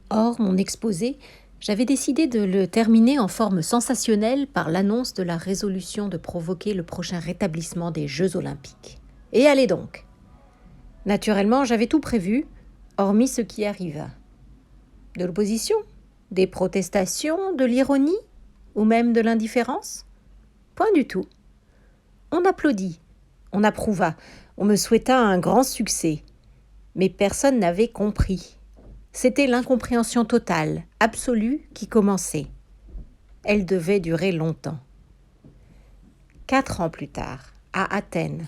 Or, mon exposé, j'avais décidé de le terminer en forme sensationnelle par l'annonce de la résolution de provoquer le prochain rétablissement des Jeux olympiques. Et allez donc! Naturellement, j'avais tout prévu, hormis ce qui arriva. De l'opposition, des protestations, de l'ironie, ou même de l'indifférence? Point du tout. On applaudit, on approuva, on me souhaita un grand succès. Mais personne n'avait compris. C'était l'incompréhension totale, absolue, qui commençait. Elle devait durer longtemps. 4 ans plus tard, à Athènes,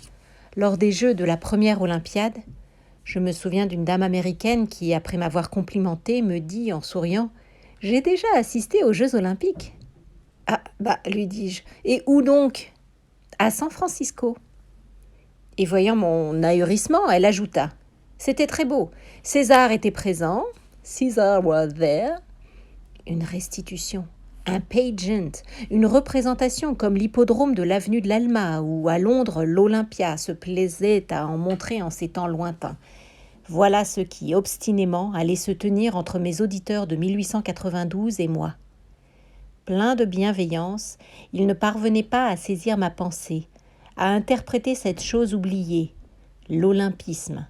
lors des Jeux de la première Olympiade, je me souviens d'une dame américaine qui, après m'avoir complimenté, me dit en souriant « J'ai déjà assisté aux Jeux olympiques. » « Ah, lui dis-je, et où donc ?»« À San Francisco. » Et voyant mon ahurissement, elle ajouta « C'était très beau. César était présent. Caesar was there. » Une restitution, un pageant, une représentation comme l'hippodrome de l'avenue de l'Alma ou à Londres l'Olympia se plaisait à en montrer en ces temps lointains. Voilà ce qui, obstinément, allait se tenir entre mes auditeurs de 1892 et moi. Plein de bienveillance, il ne parvenait pas à saisir ma pensée, à interpréter cette chose oubliée, l'olympisme,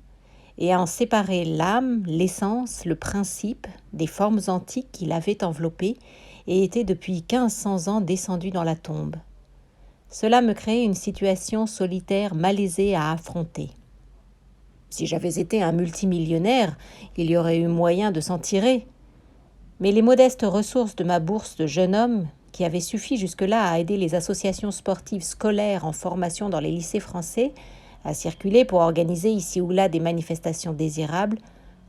et à en séparer l'âme, l'essence, le principe des formes antiques qui l'avaient enveloppé et étaient depuis 1500 ans descendues dans la tombe. Cela me créait une situation solitaire malaisée à affronter. Si j'avais été un multimillionnaire, il y aurait eu moyen de s'en tirer. Mais les modestes ressources de ma bourse de jeune homme, qui avait suffi jusque-là à aider les associations sportives scolaires en formation dans les lycées français, à circuler pour organiser ici ou là des manifestations désirables,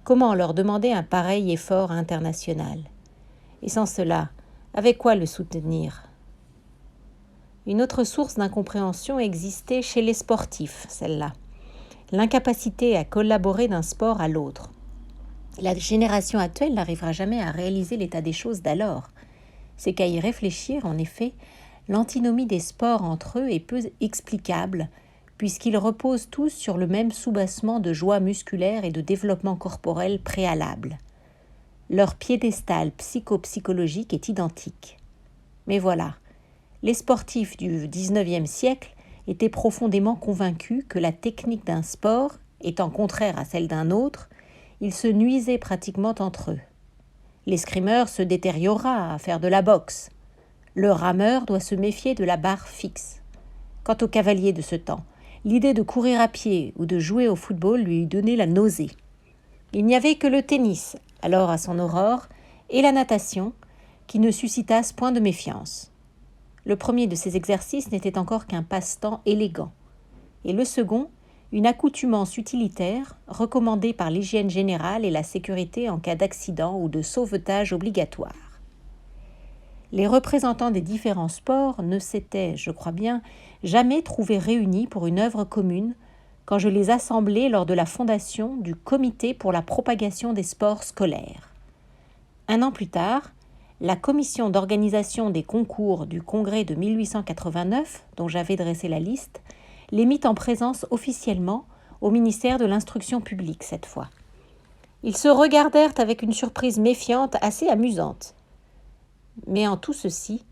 comment leur demander un pareil effort international? Et sans cela, avec quoi le soutenir? Une autre source d'incompréhension existait chez les sportifs, celle-là. L'incapacité à collaborer d'un sport à l'autre. La génération actuelle n'arrivera jamais à réaliser l'état des choses d'alors. C'est qu'à y réfléchir, en effet, l'antinomie des sports entre eux est peu explicable, puisqu'ils reposent tous sur le même soubassement de joie musculaire et de développement corporel préalable. Leur piédestal psychologique est identique. Mais voilà, les sportifs du XIXe siècle étaient profondément convaincus que la technique d'un sport, étant contraire à celle d'un autre, ils se nuisaient pratiquement entre eux. L'escrimeur se détériorera à faire de la boxe. Le rameur doit se méfier de la barre fixe. Quant au cavalier de ce temps, l'idée de courir à pied ou de jouer au football lui donnait la nausée. Il n'y avait que le tennis, alors à son aurore, et la natation, qui ne suscitassent point de méfiance. Le premier de ces exercices n'était encore qu'un passe-temps élégant, et le second, une accoutumance utilitaire recommandée par l'hygiène générale et la sécurité en cas d'accident ou de sauvetage obligatoire. Les représentants des différents sports ne s'étaient, je crois bien, jamais trouvés réunis pour une œuvre commune quand je les assemblai lors de la fondation du Comité pour la propagation des sports scolaires. 1 an plus tard, la commission d'organisation des concours du congrès de 1889, dont j'avais dressé la liste, les mit en présence officiellement au ministère de l'Instruction publique cette fois. Ils se regardèrent avec une surprise méfiante assez amusante. Mais en tout ceci,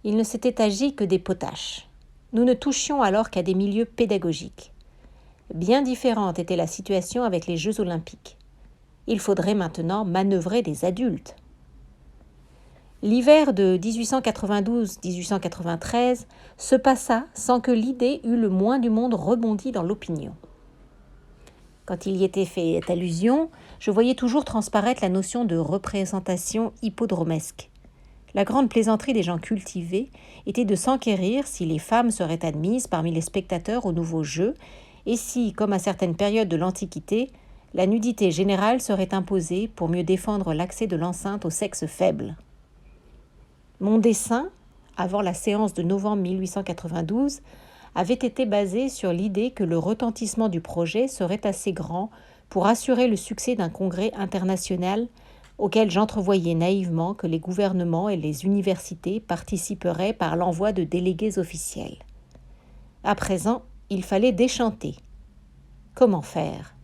il ne s'était agi que des potaches. Nous ne touchions alors qu'à des milieux pédagogiques. Bien différente était la situation avec les Jeux olympiques. Il faudrait maintenant manœuvrer des adultes. L'hiver de 1892-1893 se passa sans que l'idée eût le moins du monde rebondi dans l'opinion. Quand il y était fait allusion, je voyais toujours transparaître la notion de représentation hippodromesque. La grande plaisanterie des gens cultivés était de s'enquérir si les femmes seraient admises parmi les spectateurs aux nouveaux jeux et si, comme à certaines périodes de l'Antiquité, la nudité générale serait imposée pour mieux défendre l'accès de l'enceinte au sexe faible. Mon dessein, avant la séance de novembre 1892, avait été basé sur l'idée que le retentissement du projet serait assez grand pour assurer le succès d'un congrès international auquel j'entrevoyais naïvement que les gouvernements et les universités participeraient par l'envoi de délégués officiels. À présent, il fallait déchanter. Comment faire ?